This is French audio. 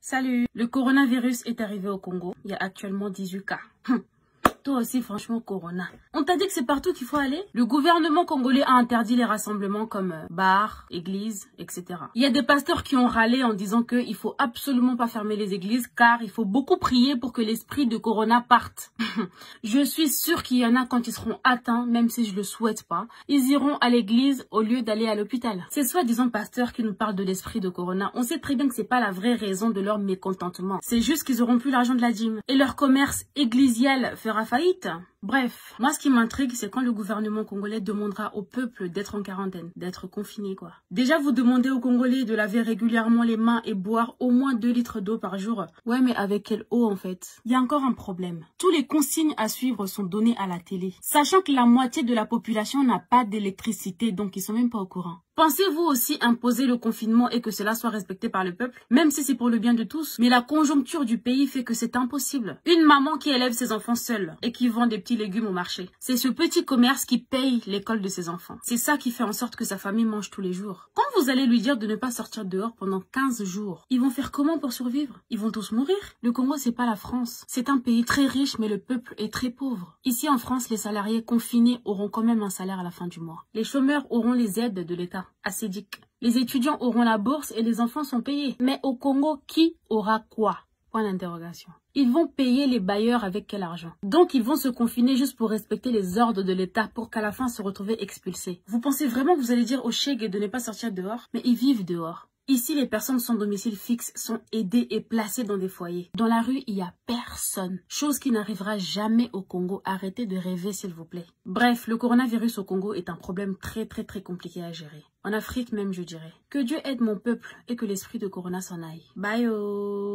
Salut! Le coronavirus est arrivé au Congo. Il y a actuellement 18 cas. Toi aussi, franchement, Corona. On t'a dit que c'est partout qu'il faut aller? Le gouvernement congolais a interdit les rassemblements comme bars, églises, etc. Il y a des pasteurs qui ont râlé en disant qu'il faut absolument pas fermer les églises car il faut beaucoup prier pour que l'esprit de Corona parte. Je suis sûre qu'il y en a quand ils seront atteints, même si je le souhaite pas, ils iront à l'église au lieu d'aller à l'hôpital. Ces soi-disant pasteurs qui nous parlent de l'esprit de Corona, on sait très bien que c'est pas la vraie raison de leur mécontentement. C'est juste qu'ils auront plus l'argent de la dîme. Et leur commerce ecclésial fera faillite. Bref, moi ce qui m'intrigue, c'est quand le gouvernement congolais demandera au peuple d'être en quarantaine, d'être confiné quoi. Déjà vous demandez aux Congolais de laver régulièrement les mains et boire au moins 2 litres d'eau par jour. Ouais mais avec quelle eau en fait? Il y a encore un problème. Tous les consignes à suivre sont données à la télé. Sachant que la moitié de la population n'a pas d'électricité, donc ils sont même pas au courant. Pensez-vous aussi imposer le confinement et que cela soit respecté par le peuple? Même si c'est pour le bien de tous. Mais la conjoncture du pays fait que c'est impossible. Une maman qui élève ses enfants seule et qui vend des petits légumes au marché. C'est ce petit commerce qui paye l'école de ses enfants. C'est ça qui fait en sorte que sa famille mange tous les jours. Quand vous allez lui dire de ne pas sortir dehors pendant 15 jours, ils vont faire comment pour survivre? Ils vont tous mourir. Le Congo, c'est pas la France. C'est un pays très riche, mais le peuple est très pauvre. Ici en France, les salariés confinés auront quand même un salaire à la fin du mois. Les chômeurs auront les aides de l'État. Assédique. Les étudiants auront la bourse et les enfants sont payés. Mais au Congo, qui aura quoi? Point d'interrogation. Ils vont payer les bailleurs avec quel argent? Donc ils vont se confiner juste pour respecter les ordres de l'État pour qu'à la fin se retrouver expulsés. Vous pensez vraiment que vous allez dire aux Cheikh de ne pas sortir dehors? Mais ils vivent dehors. Ici, les personnes sans domicile fixe sont aidées et placées dans des foyers. Dans la rue, il n'y a personne. Chose qui n'arrivera jamais au Congo. Arrêtez de rêver, s'il vous plaît. Bref, le coronavirus au Congo est un problème très compliqué à gérer. En Afrique même, je dirais. Que Dieu aide mon peuple et que l'esprit de Corona s'en aille. Bye oh.